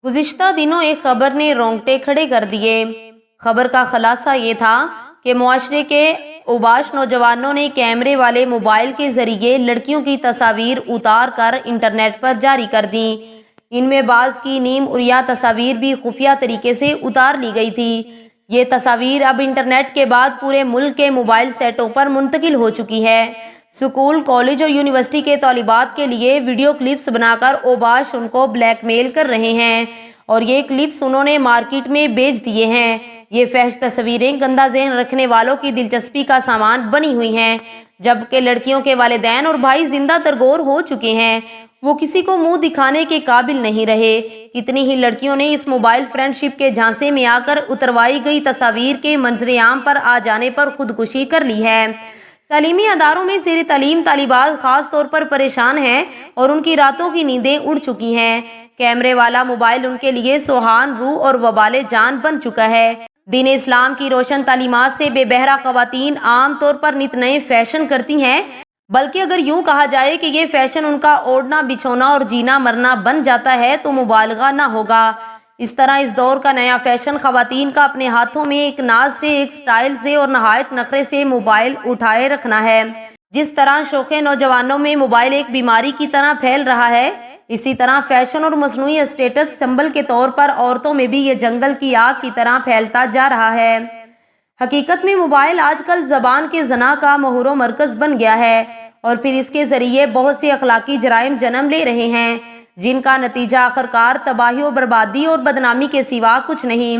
गुज़िश्ता दिनों एक खबर ने रोंगटे खड़े कर दिए। खबर का खुलासा ये था कि मुआशरे के उबाश नौजवानों ने कैमरे वाले मोबाइल के जरिए लड़कियों की तस्वीर उतार कर इंटरनेट पर जारी कर दी। इनमें बाज़ की नीम उरिया तस्वीर भी खुफिया तरीके से उतार ली गई थी। ये तस्वीर अब इंटरनेट के बाद पूरे मुल्क के मोबाइल सेटों पर मुंतकिल हो चुकी है। स्कूल, कॉलेज और यूनिवर्सिटी के तौलिबात के लिए वीडियो क्लिप्स बनाकर ओबाश उनको ब्लैकमेल कर रहे हैं और ये क्लिप्स उन्होंने मार्केट में बेच दिए हैं। ये फहश तस्वीरें गंदा ज़हन रखने वालों की दिलचस्पी का सामान बनी हुई हैं, जबकि लड़कियों के वालिदैन और भाई जिंदा तरगोर हो चुके हैं। वो किसी को मुंह दिखाने के काबिल नहीं रहे। कितनी ही लड़कियों ने इस मोबाइल फ्रेंडशिप के झांसे में आकर उतरवाई गई तस्वीर के मंजर आम पर आ जाने पर खुदकुशी कर ली है। तालीमी अदारों में ज़ेर तालीम तालिबात खास तौर पर परेशान हैं और उनकी रातों की नींदें उड़ चुकी हैं। कैमरे वाला मोबाइल उनके लिए सुहान रूह और वबाले जान बन चुका है। दीन इस्लाम की रोशन तालीमात से बेबहरा ख़वातीन आम तौर पर नित नए फैशन करती हैं, बल्कि अगर यूं कहा जाए कि ये फैशन उनका ओढ़ना बिछोना और जीना मरना बन जाता है तो मुबालगा ना होगा। इस तरह इस दौर का नया फैशन ख़वातीन का अपने हाथों में एक नाज से, एक स्टाइल से और नहायत नखरे से मोबाइल उठाए रखना है। जिस तरह शौक़े नौजवानों में मोबाइल एक बीमारी की तरह फैल रहा है, इसी तरह फैशन और मसनूई स्टेटस सिंबल के तौर पर औरतों में भी ये जंगल की आग की तरह फैलता जा रहा है। हकीकत में मोबाइल आजकल ज़बान के जना का महूरो मरकज़ बन गया है और फिर इसके ज़रिए बहुत से अखलाकी जराइम जन्म ले रहे हैं, जिनका नतीजा आखिरकार तबाही और बर्बादी और बदनामी के सिवा कुछ नहीं।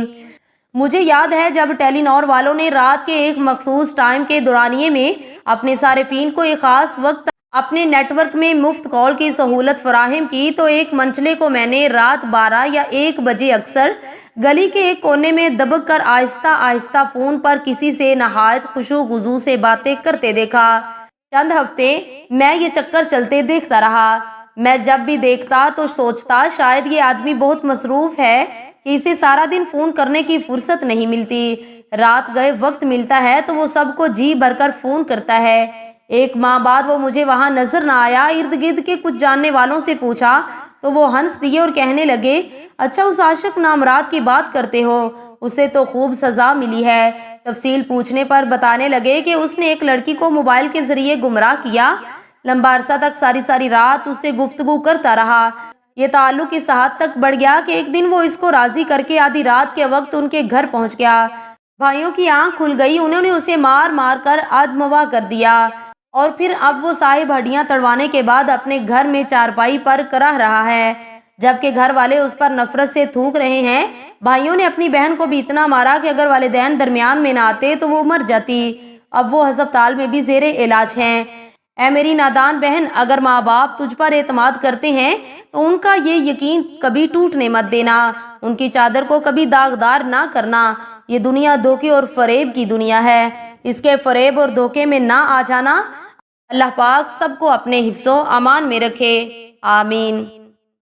मुझे याद है जब टेलीनॉर वालों ने रात के एक मखसूस टाइम के दौरानिए में अपने सारिफीन को एक ख़ास वक्त अपने नेटवर्क में मुफ्त कॉल की सहूलत फराहम की, तो एक मंचले को मैंने रात 12 या 1 बजे अक्सर गली के एक कोने में दबक कर आहिस्ता आहिस्ता फ़ोन पर किसी से नहायत खुशू गुजू से बातें करते देखा। चंद हफ्ते मैं ये चक्कर चलते देखता रहा। मैं जब भी देखता तो सोचता शायद ये आदमी बहुत मसरूफ़ है कि इसे सारा दिन फ़ोन करने की फुर्सत नहीं मिलती। रात गए वक्त मिलता है तो वो सबको जी भरकर फ़ोन करता है। एक माह बाद वो मुझे वहाँ नजर ना आया। इर्द गिर्द के कुछ जानने वालों से पूछा तो वो हंस दिए और कहने लगे, अच्छा उस आशिक नामराद की बात करते हो, उसे तो खूब सज़ा मिली है। तफसील पूछने पर बताने लगे कि उसने एक लड़की को मोबाइल के जरिए गुमराह किया, लंबा अरसा तक सारी रात उससे गुफ्तगू करता रहा। ये ताल्लुक इस हद तक बढ़ गया कि एक दिन वो इसको राजी करके आधी रात के वक्त उनके घर पहुंच गया। भाइयों की आंख खुल गई, उन्होंने उसे मार मार कर आदमवा कर दिया और फिर अब वो साहिब हड्डियां तड़वाने के बाद अपने घर में चारपाई पर कराह रहा है, जबकि घर वाले उस पर नफरत से थूक रहे हैं। भाइयों ने अपनी बहन को भी इतना मारा कि अगर वालिदैन दरमियान में ना आते तो वो मर जाती। अब वो हस्पताल में भी ज़ेरे इलाज हैं। ऐ मेरी नादान बहन, अगर माँ बाप तुझ पर एतमाद करते हैं तो उनका ये यकीन कभी टूटने मत देना, उनकी चादर को कभी दागदार ना करना। ये दुनिया धोखे और फरेब की दुनिया है, इसके फरेब और धोखे में ना आ जाना। अल्लाह पाक सबको अपने हिफ्ज़ो अमान में रखे, आमीन।